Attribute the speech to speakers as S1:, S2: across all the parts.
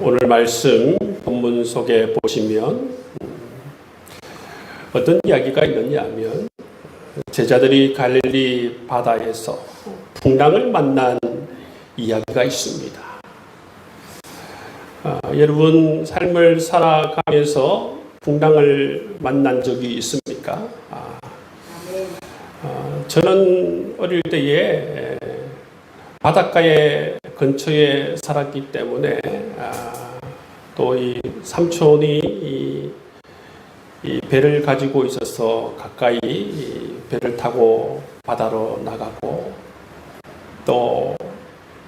S1: 오늘 말씀 본문 속에 보시면 어떤 이야기가 있느냐 하면 제자들이 갈릴리 바다에서 풍랑을 만난 이야기가 있습니다. 여러분 삶을 살아가면서 풍랑을 만난 적이 있습니까? 저는 어릴 때에 바닷가에 근처에 살았기 때문에 또 이 삼촌이 이 배를 가지고 있어서 가까이 배를 타고 바다로 나가고 또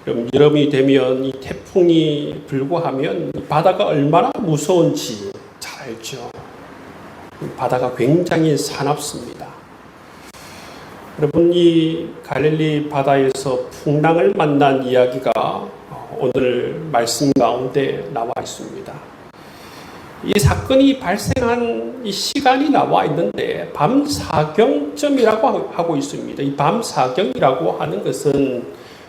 S1: 여름이 되면 이 태풍이 불고 하면 바다가 얼마나 무서운지 잘 알죠. 바다가 굉장히 사납습니다. 여러분 이 갈릴리 바다에서 풍랑을 만난 이야기가 오늘 말씀 가운데 나와 있습니다. 이 사건이 발생한 이 시간이 나와 있는데 밤 사경쯤이라고 하고 있습니다. 이 밤 사경이라고 하는 것은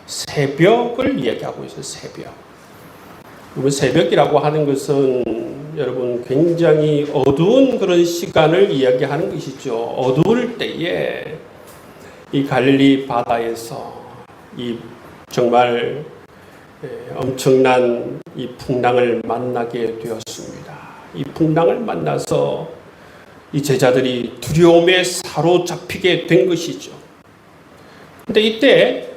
S1: 새벽을 이야기하고 있어요. 새벽. 새벽이라고 하는 것은 여러분 굉장히 어두운 그런 시간을 이야기하는 것이죠. 어두울 때에 이 갈릴리 바다에서 이 정말 엄청난 이 풍랑을 만나게 되었습니다. 이 풍랑을 만나서 이 제자들이 두려움에 사로잡히게 된 것이죠. 근데 이때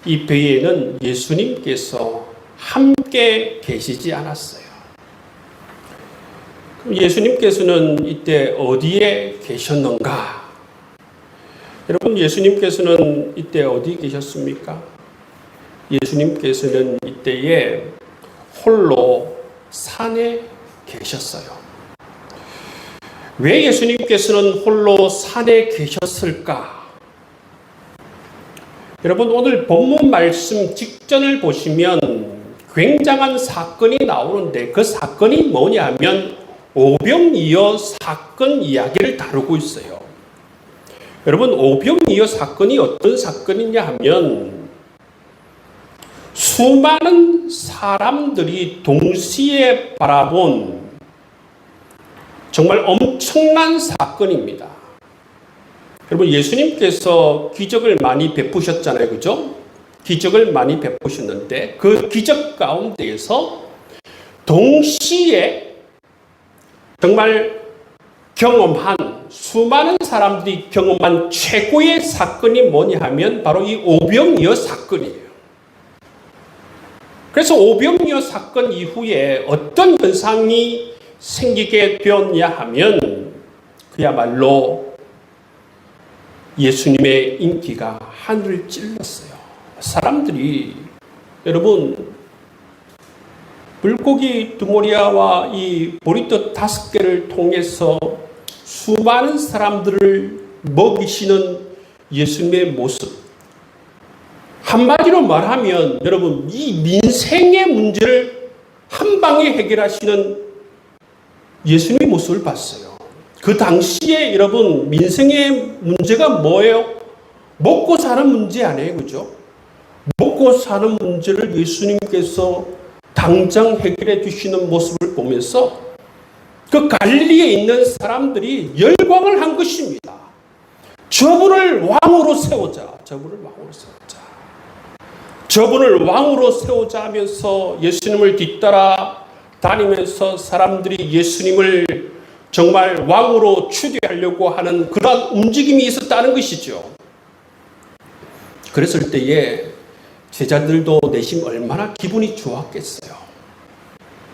S1: 이 배에는 예수님께서 함께 계시지 않았어요. 그럼 예수님께서는 이때 어디에 계셨는가? 여러분 예수님께서는 이때 어디 계셨습니까? 예수님께서는 이때에 홀로 산에 계셨어요. 왜 예수님께서는 홀로 산에 계셨을까? 여러분 오늘 본문 말씀 직전을 보시면 굉장한 사건이 나오는데 그 사건이 뭐냐 하면 오병이어 사건 이야기를 다루고 있어요. 여러분 오병이어 사건이 어떤 사건이냐 하면 수많은 사람들이 동시에 바라본 정말 엄청난 사건입니다. 여러분 예수님께서 기적을 많이 베푸셨잖아요. 그죠? 기적을 많이 베푸셨는데 그 기적 가운데에서 동시에 정말 경험한 수많은 사람들이 경험한 최고의 사건이 뭐냐 하면 바로 이 오병이어 사건이에요. 그래서 오병이어 사건 이후에 어떤 현상이 생기게 되었냐 하면 그야말로 예수님의 인기가 하늘을 찔렀어요. 사람들이 여러분 물고기 두모리아와 이 보리떡 5개를 통해서 수많은 사람들을 먹이시는 예수님의 모습. 한마디로 말하면 여러분 이 민생의 문제를 한 방에 해결하시는 예수님의 모습을 봤어요. 그 당시에 여러분 민생의 문제가 뭐예요? 먹고 사는 문제 아니에요. 그죠? 먹고 사는 문제를 예수님께서 당장 해결해 주시는 모습을 보면서 그 갈릴리에 있는 사람들이 열광을 한 것입니다. 저분을 왕으로 세우자. 저분을 왕으로 세우자. 저분을 왕으로 세우자 하면서 예수님을 뒤따라 다니면서 사람들이 예수님을 정말 왕으로 추대하려고 하는 그런 움직임이 있었다는 것이죠. 그랬을 때에 제자들도 내심 얼마나 기분이 좋았겠어요.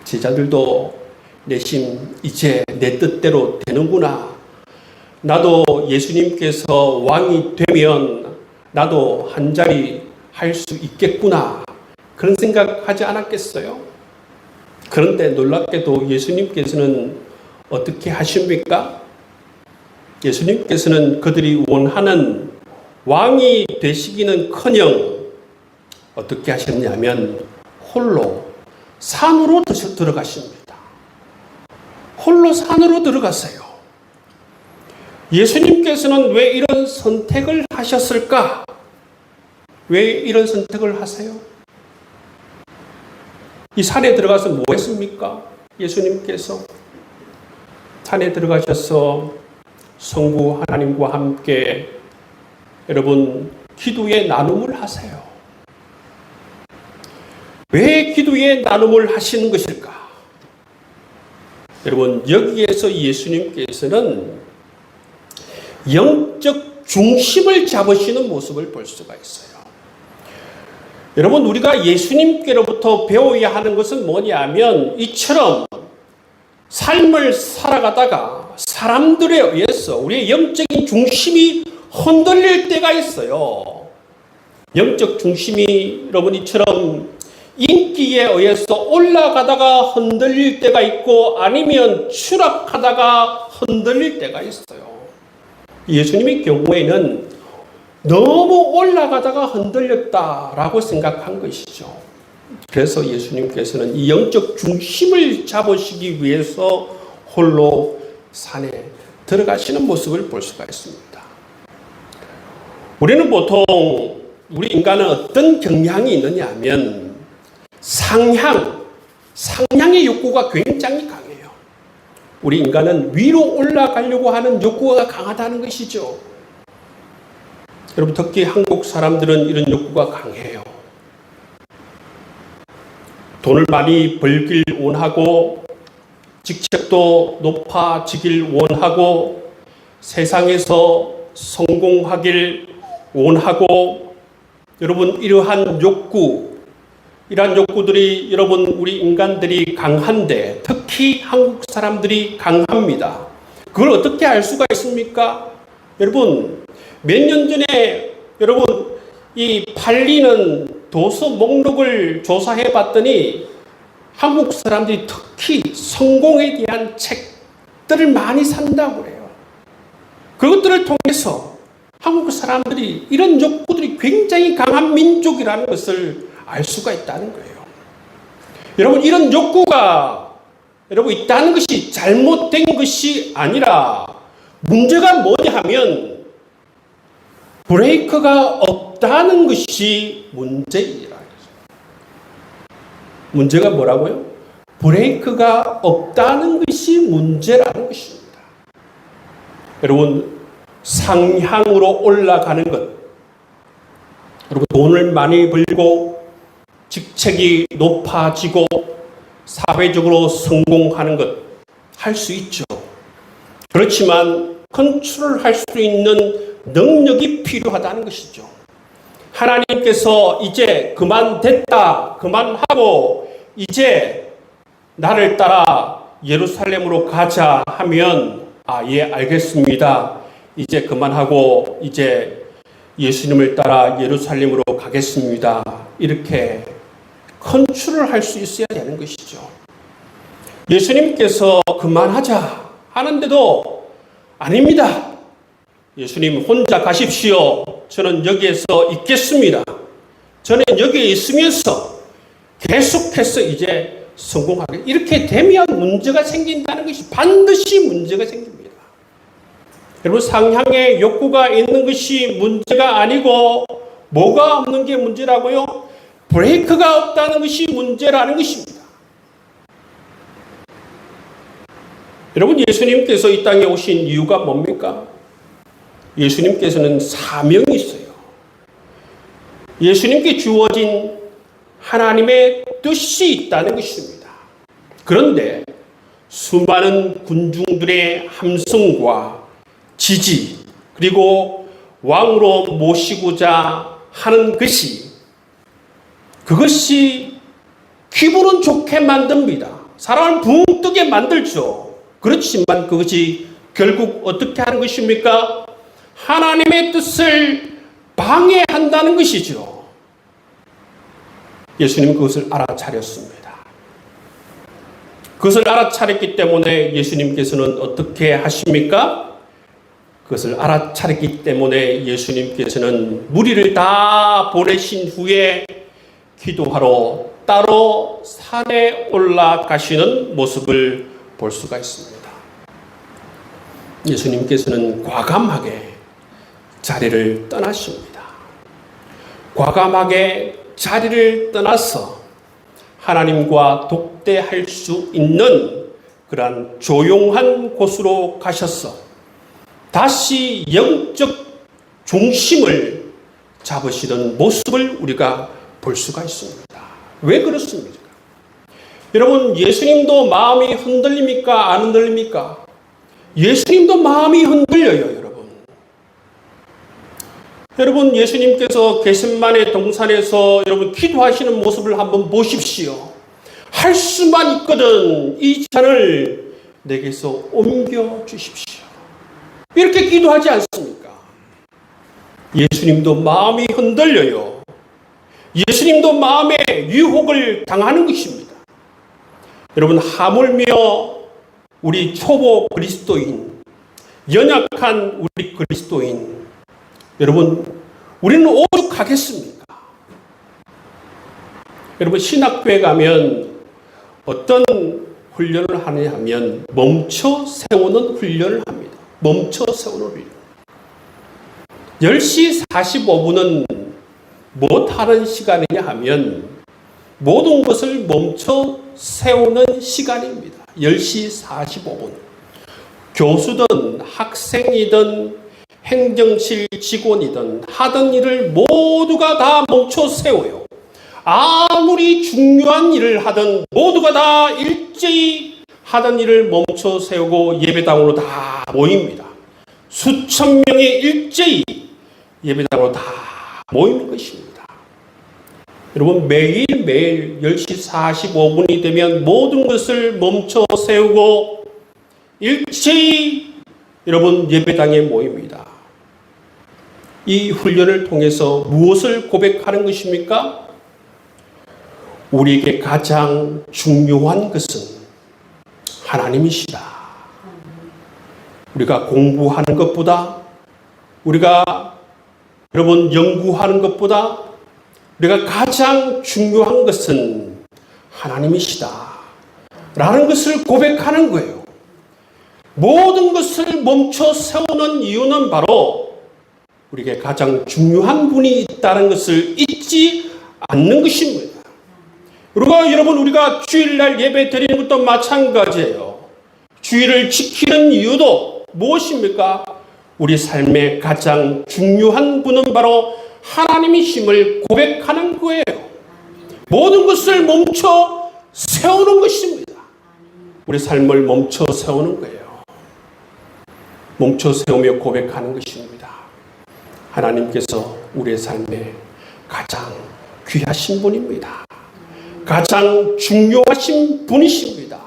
S1: 제자들도 내심 이제 내 뜻대로 되는구나. 나도 예수님께서 왕이 되면 나도 한 자리 할 수 있겠구나. 그런 생각하지 않았겠어요? 그런데 놀랍게도 예수님께서는 어떻게 하십니까? 예수님께서는 그들이 원하는 왕이 되시기는커녕 어떻게 하셨냐면 홀로 산으로 들어가십니다. 홀로 산으로 들어가세요. 예수님께서는 왜 이런 선택을 하셨을까? 왜 이런 선택을 하세요? 이 산에 들어가서 뭐 했습니까? 예수님께서 산에 들어가셔서 성부 하나님과 함께 여러분 기도의 나눔을 하세요. 왜 기도의 나눔을 하시는 것일까? 여러분 여기에서 예수님께서는 영적 중심을 잡으시는 모습을 볼 수가 있어요. 여러분 우리가 예수님께로부터 배워야 하는 것은 뭐냐면 이처럼 삶을 살아가다가 사람들에 의해서 우리의 영적인 중심이 흔들릴 때가 있어요. 영적 중심이 여러분 이처럼 인기에 의해서 올라가다가 흔들릴 때가 있고 아니면 추락하다가 흔들릴 때가 있어요. 예수님의 경우에는 너무 올라가다가 흔들렸다라고 생각한 것이죠. 그래서 예수님께서는 이 영적 중심을 잡으시기 위해서 홀로 산에 들어가시는 모습을 볼 수가 있습니다. 우리는 보통 우리 인간은 어떤 경향이 있느냐 하면 상향의 욕구가 굉장히 강해요. 우리 인간은 위로 올라가려고 하는 욕구가 강하다는 것이죠. 여러분 특히 한국 사람들은 이런 욕구가 강해요. 돈을 많이 벌길 원하고 직책도 높아지길 원하고 세상에서 성공하길 원하고 여러분 이러한 이러한 욕구들이 여러분 우리 인간들이 강한데 특히 한국 사람들이 강합니다. 그걸 어떻게 알 수가 있습니까? 여러분 몇 년 전에 여러분 이 팔리는 도서 목록을 조사해 봤더니 한국 사람들이 특히 성공에 대한 책들을 많이 산다고 해요. 그것들을 통해서 한국 사람들이 이런 욕구들이 굉장히 강한 민족이라는 것을 알 수가 있다는 거예요. 여러분 이런 욕구가 여러분 있다는 것이 잘못된 것이 아니라 문제가 뭐냐 하면 브레이크가 없다는 것이 문제이라. 문제가 뭐라고요? 브레이크가 없다는 것이 문제라는 것입니다. 여러분 상향으로 올라가는 것, 여러분 돈을 많이 벌고 직책이 높아지고 사회적으로 성공하는 것 할 수 있죠. 그렇지만 컨트롤할 수 있는 능력이 필요하다는 것이죠. 하나님께서 이제 그만됐다, 그만하고 이제 나를 따라 예루살렘으로 가자 하면 예 알겠습니다. 이제 그만하고 이제 예수님을 따라 예루살렘으로 가겠습니다. 이렇게 컨트롤할 수 있어야 되는 것이죠. 예수님께서 그만하자 하는데도 아닙니다. 예수님 혼자 가십시오. 저는 여기에서 있겠습니다. 저는 여기에 있으면서 계속해서 이제 성공하게. 이렇게 되면 문제가 생긴다는 것이 반드시 문제가 생깁니다. 여러분 상향의 욕구가 있는 것이 문제가 아니고 뭐가 없는 게 문제라고요? 브레이크가 없다는 것이 문제라는 것입니다. 여러분 예수님께서 이 땅에 오신 이유가 뭡니까? 예수님께서는 사명이 있어요. 예수님께 주어진 하나님의 뜻이 있다는 것입니다. 그런데 수많은 군중들의 함성과 지지 그리고 왕으로 모시고자 하는 그것이 기분은 좋게 만듭니다. 사람을 붕 뜨게 만들죠. 그렇지만 그것이 결국 어떻게 하는 것입니까? 하나님의 뜻을 방해한다는 것이죠. 예수님은 그것을 알아차렸습니다. 그것을 알아차렸기 때문에 예수님께서는 어떻게 하십니까? 그것을 알아차렸기 때문에 예수님께서는 무리를 다 보내신 후에 기도하러 따로 산에 올라가시는 모습을 볼 수가 있습니다. 예수님께서는 과감하게 자리를 떠나십니다. 과감하게 자리를 떠나서 하나님과 독대할 수 있는 그러한 조용한 곳으로 가셔서 다시 영적 중심을 잡으시는 모습을 우리가 볼 수가 있습니다. 왜 그렇습니까? 여러분, 예수님도 마음이 흔들립니까? 안 흔들립니까? 예수님도 마음이 흔들려요, 여러분. 여러분, 예수님께서 겟세마네 동산에서 여러분 기도하시는 모습을 한번 보십시오. 할 수만 있거든 이 잔을 내게서 옮겨 주십시오. 이렇게 기도하지 않습니까? 예수님도 마음이 흔들려요. 예수님도 마음의 유혹을 당하는 것입니다. 여러분, 하물며 우리 초보 그리스도인, 연약한 우리 그리스도인, 여러분, 우리는 오죽하겠습니까? 여러분, 신학교에 가면 어떤 훈련을 하느냐 하면 멈춰 세우는 훈련을 합니다. 멈춰 세우는 훈련. 10시 45분은 뭐 하는 시간이냐 하면 모든 것을 멈춰 세우는 시간입니다. 10시 45분. 교수든 학생이든 행정실 직원이든 하던 일을 모두가 다 멈춰 세워요. 아무리 중요한 일을 하든 모두가 다 일제히 하던 일을 멈춰 세우고 예배당으로 다 모입니다. 수천 명이 일제히 예배당으로 다 모이는 것입니다. 여러분, 매일매일 10시 45분이 되면 모든 것을 멈춰 세우고 일제히 여러분 예배당에 모입니다. 이 훈련을 통해서 무엇을 고백하는 것입니까? 우리에게 가장 중요한 것은 하나님이시다. 우리가 공부하는 것보다, 우리가 여러분 연구하는 것보다 우리가 가장 중요한 것은 하나님이시다 라는 것을 고백하는 거예요. 모든 것을 멈춰 세우는 이유는 바로 우리에게 가장 중요한 분이 있다는 것을 잊지 않는 것입니다. 그리고 여러분, 우리가 주일날 예배 드리는 것도 마찬가지예요. 주일을 지키는 이유도 무엇입니까? 우리 삶의 가장 중요한 분은 바로 하나님이심을 고백하는 거예요. 모든 것을 멈춰 세우는 것입니다. 우리 삶을 멈춰 세우는 거예요. 멈춰 세우며 고백하는 것입니다. 하나님께서 우리의 삶에 가장 귀하신 분입니다. 가장 중요하신 분이십니다.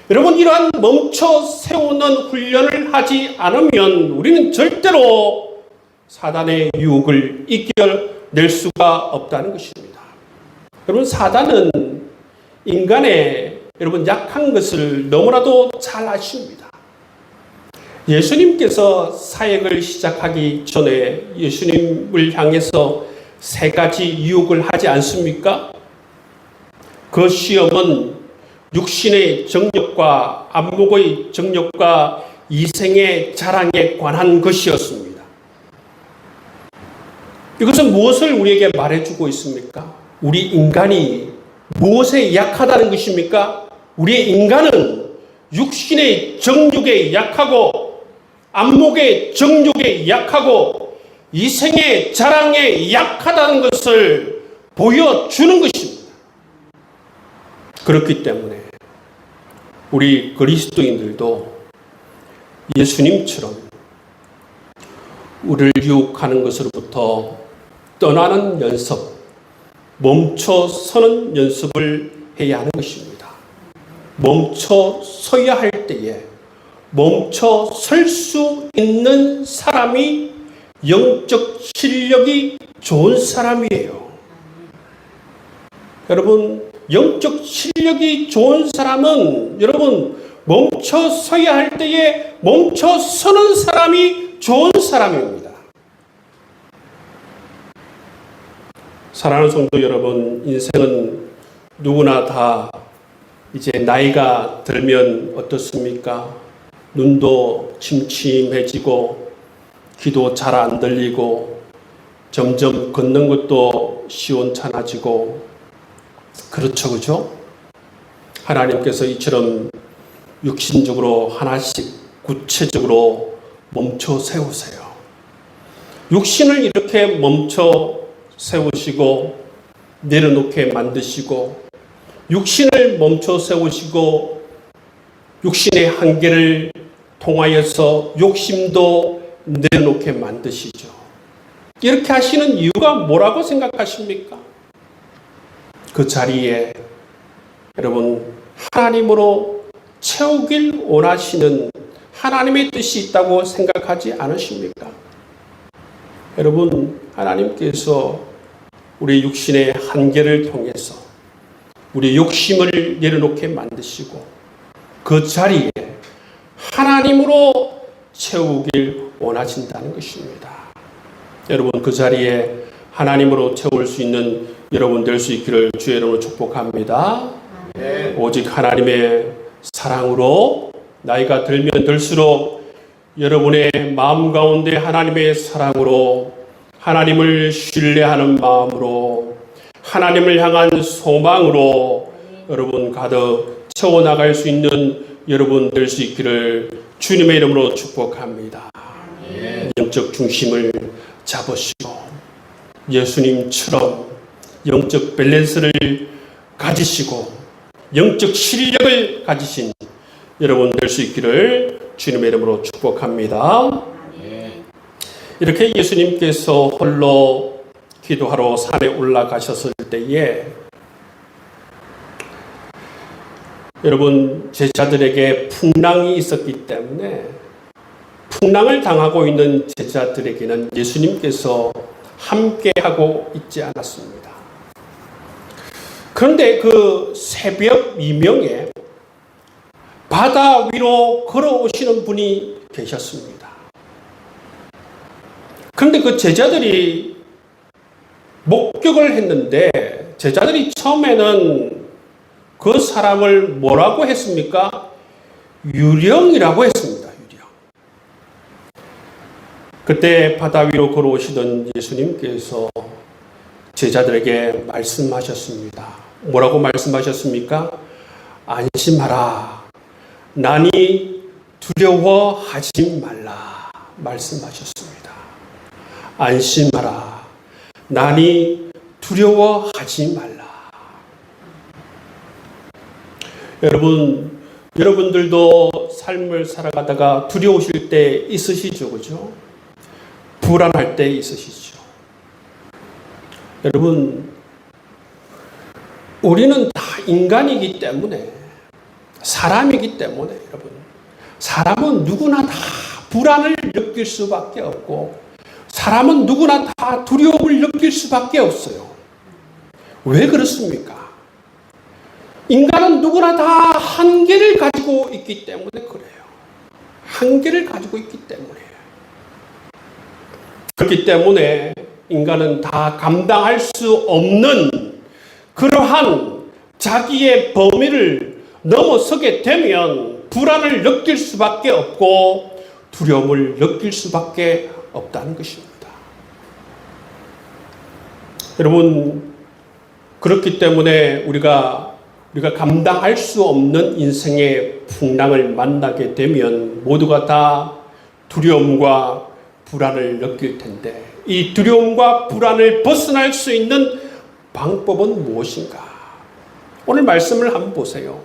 S1: 여러분, 이러한 멈춰 세우는 훈련을 하지 않으면 우리는 절대로 사단의 유혹을 이겨낼 수가 없다는 것입니다. 여러분, 사단은 인간의 여러분 약한 것을 너무나도 잘 아십니다. 예수님께서 사역을 시작하기 전에 예수님을 향해서 3가지 유혹을 하지 않습니까? 그 시험은 육신의 정욕과 안목의 정욕과 이생의 자랑에 관한 것이었습니다. 이것은 무엇을 우리에게 말해주고 있습니까? 우리 인간이 무엇에 약하다는 것입니까? 우리 인간은 육신의 정욕에 약하고 안목의 정욕에 약하고 이생의 자랑에 약하다는 것을 보여주는 것입니다. 그렇기 때문에 우리 그리스도인들도 예수님처럼 우리를 유혹하는 것으로부터 떠나는 연습, 멈춰 서는 연습을 해야 하는 것입니다. 멈춰 서야 할 때에 멈춰 설 수 있는 사람이 영적 실력이 좋은 사람이에요. 여러분, 영적 실력이 좋은 사람은 여러분 멈춰 서야 할 때에 멈춰 서는 사람이 좋은 사람입니다. 사랑하는 성도 여러분, 인생은 누구나 다 이제 나이가 들면 어떻습니까? 눈도 침침해지고 귀도 잘 안 들리고 점점 걷는 것도 시원찮아지고 그렇죠, 그죠? 하나님께서 이처럼 육신적으로 하나씩 구체적으로 멈춰 세우세요. 육신을 이렇게 멈춰 세우시고 내려놓게 만드시고, 육신을 멈춰 세우시고 육신의 한계를 통하여서 욕심도 내려놓게 만드시죠. 이렇게 하시는 이유가 뭐라고 생각하십니까? 그 자리에 여러분 하나님으로 채우길 원하시는 하나님의 뜻이 있다고 생각하지 않으십니까? 여러분, 하나님께서 우리 육신의 한계를 통해서 우리 욕심을 내려놓게 만드시고 그 자리에 하나님으로 채우길 원하신다는 것입니다. 여러분, 그 자리에 하나님으로 채울 수 있는 여러분 될 수 있기를 주의 이름으로 축복합니다. 오직 하나님의 사랑으로 나이가 들면 들수록 여러분의 마음 가운데 하나님의 사랑으로, 하나님을 신뢰하는 마음으로, 하나님을 향한 소망으로 여러분 가득 채워나갈 수 있는 여러분 될 수 있기를 주님의 이름으로 축복합니다. 영적 중심을 잡으시고 예수님처럼 영적 밸런스를 가지시고 영적 실력을 가지신 여러분 될 수 있기를 주님의 이름으로 축복합니다. 이렇게 예수님께서 홀로 기도하러 산에 올라가셨을 때에 여러분 제자들에게 풍랑이 있었기 때문에 풍랑을 당하고 있는 제자들에게는 예수님께서 함께하고 있지 않았습니다. 그런데 그 새벽 미명에 바다 위로 걸어오시는 분이 계셨습니다. 그런데 그 제자들이 목격을 했는데 제자들이 처음에는 그 사람을 뭐라고 했습니까? 유령이라고 했습니다. 유령. 그때 바다 위로 걸어오시던 예수님께서 제자들에게 말씀하셨습니다. 뭐라고 말씀하셨습니까? 안심하라. 나니 두려워하지 말라. 말씀하셨습니다. 안심하라. 나니 두려워하지 말라. 여러분들도 삶을 살아가다가 두려우실 때 있으시죠, 그죠? 불안할 때 있으시죠. 여러분, 우리는 다 인간이기 때문에, 사람이기 때문에, 여러분, 사람은 누구나 다 불안을 느낄 수밖에 없고, 사람은 누구나 다 두려움을 느낄 수밖에 없어요. 왜 그렇습니까? 인간은 누구나 다 한계를 가지고 있기 때문에 그래요. 한계를 가지고 있기 때문에. 그렇기 때문에 인간은 다 감당할 수 없는 그러한 자기의 범위를 넘어서게 되면 불안을 느낄 수밖에 없고 두려움을 느낄 수밖에 없다는 것입니다. 여러분, 그렇기 때문에 우리가 감당할 수 없는 인생의 풍랑을 만나게 되면 모두가 다 두려움과 불안을 느낄 텐데 이 두려움과 불안을 벗어날 수 있는 방법은 무엇인가? 오늘 말씀을 한번 보세요.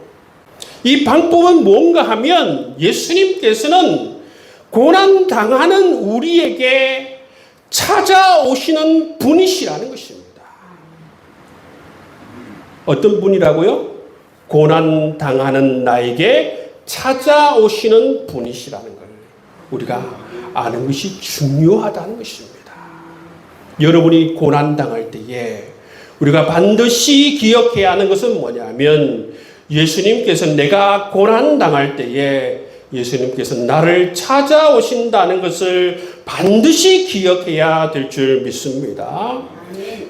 S1: 이 방법은 뭔가 하면 예수님께서는 고난당하는 우리에게 찾아오시는 분이시라는 것입니다. 어떤 분이라고요? 고난당하는 나에게 찾아오시는 분이시라는 걸 우리가 아는 것이 중요하다는 것입니다. 여러분이 고난당할 때에 우리가 반드시 기억해야 하는 것은 뭐냐면 예수님께서 내가 고난당할 때에 예수님께서 나를 찾아오신다는 것을 반드시 기억해야 될 줄 믿습니다.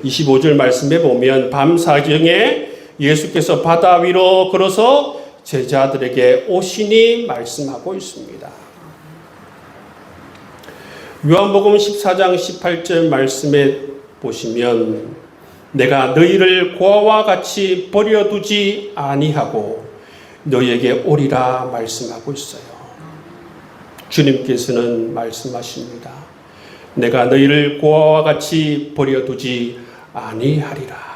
S1: 25절 말씀에 보면 밤사경에 예수께서 바다 위로 걸어서 제자들에게 오시니 말씀하고 있습니다. 요한복음 14장 18절 말씀에 보시면 내가 너희를 고아와 같이 버려두지 아니하고 너희에게 오리라 말씀하고 있어요. 주님께서는 말씀하십니다. 내가 너희를 고아와 같이 버려두지 아니하리라.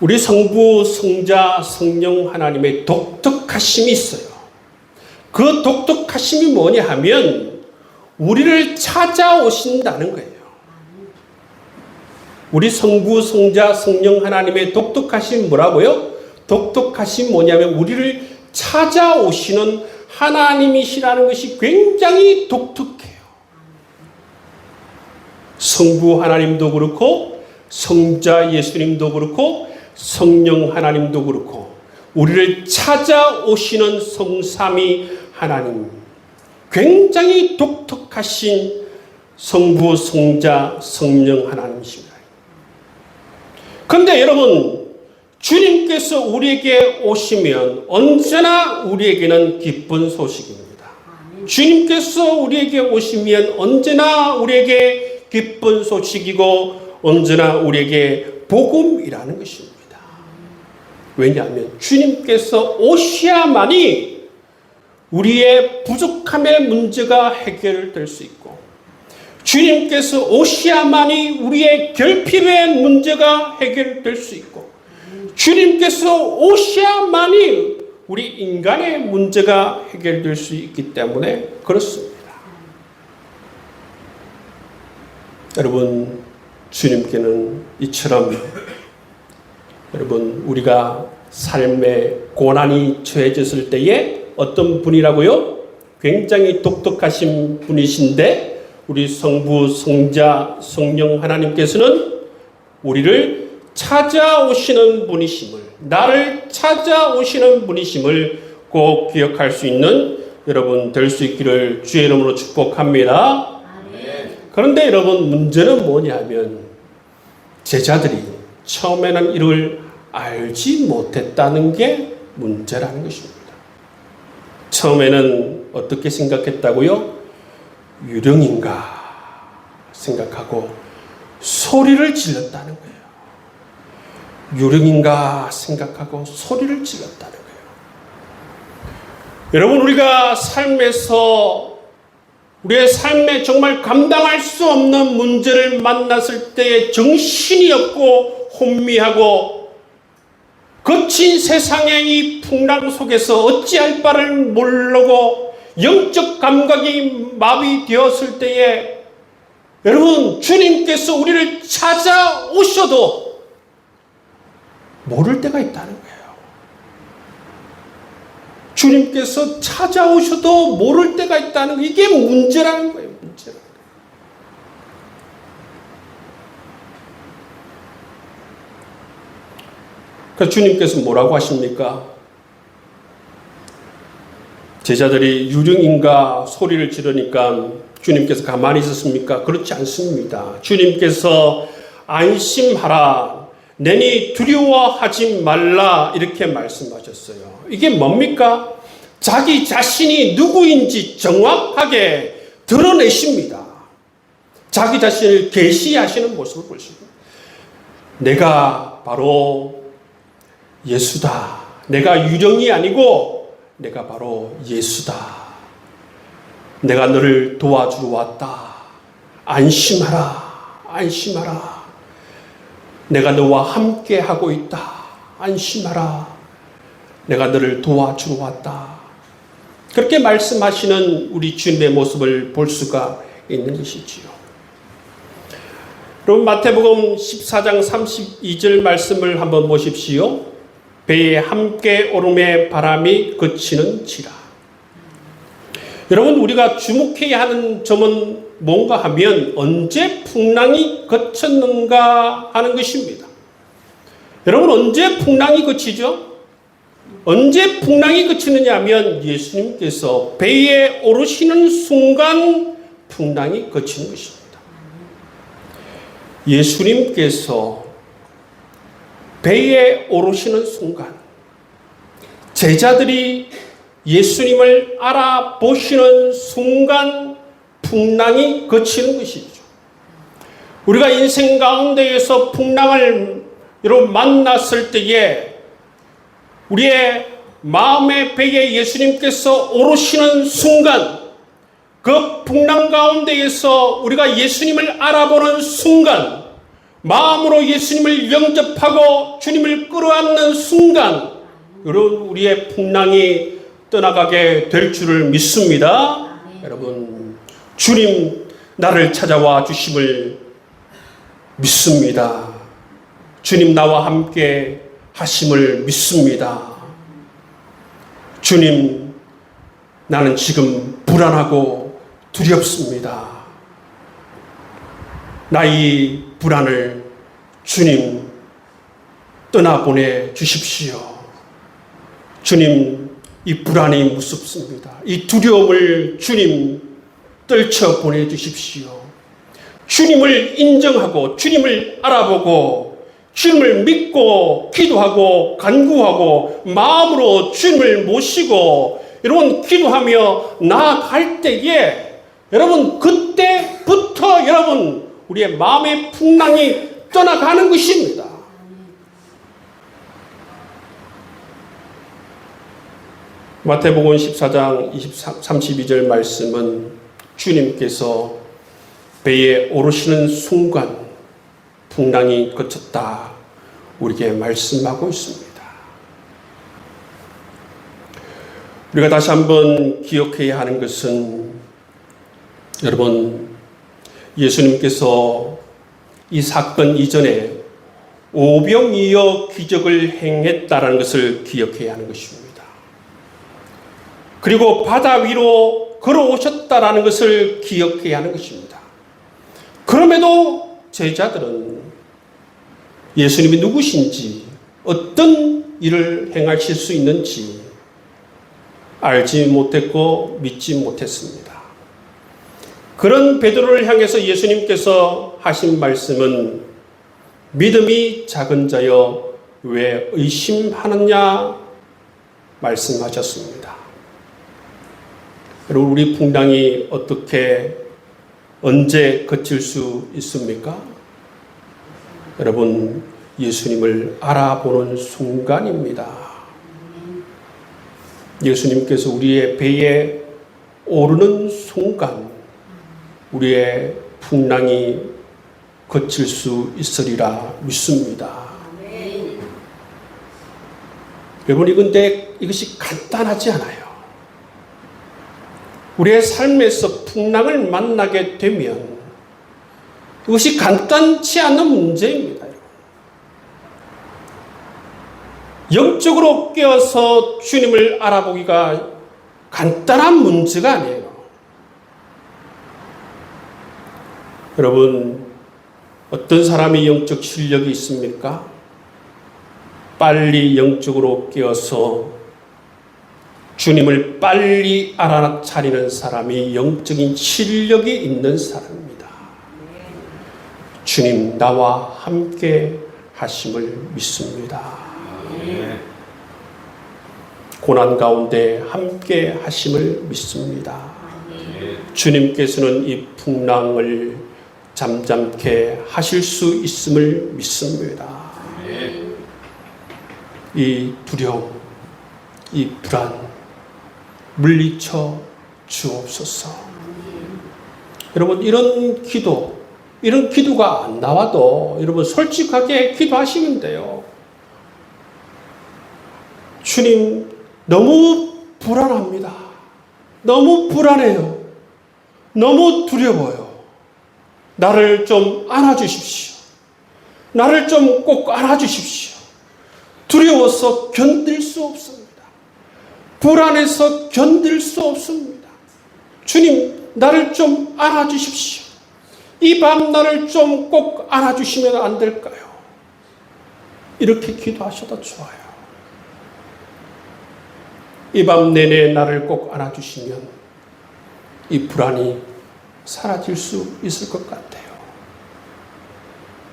S1: 우리 성부, 성자, 성령 하나님의 독특하심이 있어요. 그 독특하심이 뭐냐 하면 우리를 찾아오신다는 거예요. 우리 성부, 성자, 성령 하나님의 독특하심이 뭐라고요? 독특하심이 뭐냐면 우리를 찾아오시는 하나님이시라는 것이 굉장히 독특해요. 성부 하나님도 그렇고 성자 예수님도 그렇고 성령 하나님도 그렇고 우리를 찾아오시는 성삼위 하나님, 굉장히 독특하신 성부, 성자, 성령 하나님이십니다. 그런데 여러분, 주님께서 우리에게 오시면 언제나 우리에게는 기쁜 소식입니다. 주님께서 우리에게 오시면 언제나 우리에게 기쁜 소식이고 언제나 우리에게 복음이라는 것입니다. 왜냐하면 주님께서 오셔야만이 우리의 부족함의 문제가 해결될 수 있고 주님께서 오셔야만이 우리의 결핍의 문제가 해결될 수 있고 주님께서 오셔야만이 우리 인간의 문제가 해결될 수 있기 때문에 그렇습니다. 여러분, 주님께는 이처럼 여러분 우리가 삶에 고난이 처해졌을 때에 어떤 분이라고요? 굉장히 독특하신 분이신데 우리 성부, 성자, 성령 하나님께서는 우리를 찾아오시는 분이심을, 나를 찾아오시는 분이심을 꼭 기억할 수 있는 여러분 될 수 있기를 주의 이름으로 축복합니다. 그런데 여러분 문제는 뭐냐면 제자들이 처음에는 이를 알지 못했다는 게 문제라는 것입니다. 처음에는 어떻게 생각했다고요? 유령인가 생각하고 소리를 질렀다는 거예요. 유령인가 생각하고 소리를 질렀다는 거예요. 여러분, 우리가 삶에서 우리의 삶에 정말 감당할 수 없는 문제를 만났을 때 정신이 없고 혼미하고 거친 세상의 이 풍랑 속에서 어찌할 바를 모르고 영적 감각이 마비되었을 때에 여러분 주님께서 우리를 찾아오셔도 모를 때가 있다는 거예요. 주님께서 찾아오셔도 모를 때가 있다는 거, 이게 문제라는 거예요. 문제라는 거예요. 그래서 주님께서 뭐라고 하십니까? 제자들이 유령인가 소리를 지르니까 주님께서 가만히 있었습니까? 그렇지 않습니다. 주님께서 안심하라, 내니 두려워하지 말라 이렇게 말씀하셨어요. 이게 뭡니까? 자기 자신이 누구인지 정확하게 드러내십니다. 자기 자신을 계시하시는 모습을 볼 수 있습니다. 내가 바로 예수다. 내가 유령이 아니고 내가 바로 예수다. 내가 너를 도와주러 왔다. 안심하라. 안심하라. 내가 너와 함께 하고 있다. 안심하라. 내가 너를 도와주러 왔다. 그렇게 말씀하시는 우리 주님의 모습을 볼 수가 있는 것이지요. 여러분, 마태복음 14장 32절 말씀을 한번 보십시오. 배에 함께 오름의 바람이 그치는지라. 여러분, 우리가 주목해야 하는 점은 뭔가 하면 언제 풍랑이 그쳤는가 하는 것입니다. 여러분, 언제 풍랑이 그치죠? 언제 풍랑이 그치느냐 하면 예수님께서 배에 오르시는 순간 풍랑이 그치는 것입니다. 예수님께서 배에 오르시는 순간 제자들이 예수님을 알아보시는 순간 풍랑이 그치는 것이죠. 우리가 인생 가운데에서 풍랑을 여러분 만났을 때에 우리의 마음의 배에 예수님께서 오르시는 순간, 그 풍랑 가운데에서 우리가 예수님을 알아보는 순간, 마음으로 예수님을 영접하고 주님을 끌어안는 순간, 여러분 우리의 풍랑이 떠나가게 될 줄을 믿습니다. 여러분, 주님 나를 찾아와 주심을 믿습니다. 주님 나와 함께 하심을 믿습니다. 주님, 나는 지금 불안하고 두렵습니다. 나의 불안을 주님 떠나보내 주십시오. 주님, 이 불안이 무섭습니다. 이 두려움을 주님 떨쳐 보내주십시오. 주님을 인정하고 주님을 알아보고 주님을 믿고 기도하고 간구하고 마음으로 주님을 모시고 여러분 기도하며 나아갈 때에 여러분 그때부터 여러분 우리의 마음의 풍랑이 떠나가는 것입니다. 마태복음 14장 32절 말씀은 주님께서 배에 오르시는 순간 풍랑이 그쳤다 우리에게 말씀하고 있습니다. 우리가 다시 한번 기억해야 하는 것은 여러분 예수님께서 이 사건 이전에 오병이어 기적을 행했다는 것을 기억해야 하는 것입니다. 그리고 바다 위로 걸어오셨다라는 것을 기억해야 하는 것입니다. 그럼에도 제자들은 예수님이 누구신지 어떤 일을 행하실 수 있는지 알지 못했고 믿지 못했습니다. 그런 베드로를 향해서 예수님께서 하신 말씀은 믿음이 작은 자여 왜 의심하느냐 말씀하셨습니다. 여러분 우리 풍랑이 어떻게 언제 그칠 수 있습니까? 여러분 예수님을 알아보는 순간입니다. 예수님께서 우리의 배에 오르는 순간 우리의 풍랑이 그칠 수 있으리라 믿습니다. 여러분 근데 이것이 간단하지 않아요. 우리의 삶에서 풍랑을 만나게 되면 이것이 간단치 않은 문제입니다. 영적으로 깨어서 주님을 알아보기가 간단한 문제가 아니에요. 여러분, 어떤 사람이 영적 실력이 있습니까? 빨리 영적으로 깨어서 주님을 빨리 알아차리는 사람이 영적인 실력이 있는 사람입니다. 주님 나와 함께 하심을 믿습니다. 고난 가운데 함께 하심을 믿습니다. 주님께서는 이 풍랑을 잠잠케 하실 수 있음을 믿습니다. 이 두려움, 이 불안 물리쳐 주옵소서. 여러분 이런 기도가 안 나와도 여러분 솔직하게 기도하시면 돼요. 주님 너무 불안합니다. 너무 불안해요. 너무 두려워요. 나를 좀 안아주십시오. 나를 좀 꼭 안아주십시오. 두려워서 견딜 수 없습니다. 불안해서 견딜 수 없습니다. 주님 나를 좀 안아주십시오. 이 밤 나를 좀 꼭 안아주시면 안 될까요? 이렇게 기도하셔도 좋아요. 이 밤 내내 나를 꼭 안아주시면 이 불안이 사라질 수 있을 것 같아요.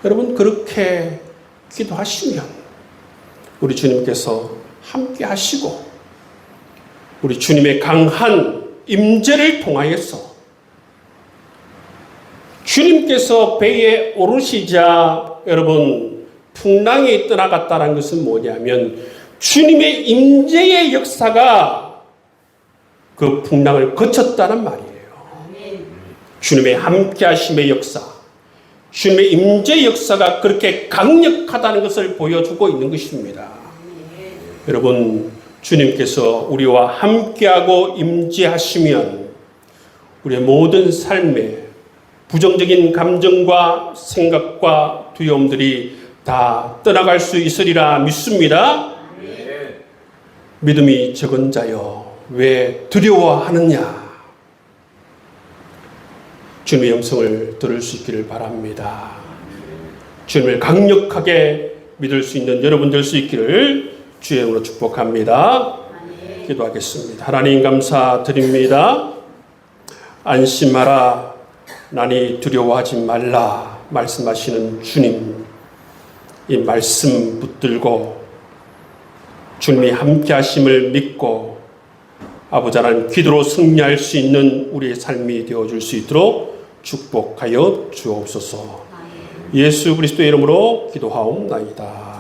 S1: 여러분 그렇게 기도하시면 우리 주님께서 함께 하시고 우리 주님의 강한 임재를 통하여서 주님께서 배에 오르시자 여러분 풍랑이 떠나갔다는 것은 뭐냐면 주님의 임재의 역사가 그 풍랑을 거쳤다는 말이에요. 주님의 함께하심의 역사, 주님의 임재의 역사가 그렇게 강력하다는 것을 보여주고 있는 것입니다. 여러분, 주님께서 우리와 함께하고 임재하시면 우리의 모든 삶에 부정적인 감정과 생각과 두려움들이 다 떠나갈 수 있으리라 믿습니다. 믿음이 적은 자여 왜 두려워하느냐. 주님의 음성을 들을 수 있기를 바랍니다. 주님을 강력하게 믿을 수 있는 여러분 될 수 있기를 주의 이름으로 축복합니다. 기도하겠습니다. 하나님 감사드립니다. 안심하라, 나니 두려워하지 말라 말씀하시는 주님, 이 말씀 붙들고 주님이 함께 하심을 믿고 아버지 하나님 기도로 승리할 수 있는 우리의 삶이 되어줄 수 있도록 축복하여 주옵소서. 예수 그리스도의 이름으로 기도하옵나이다.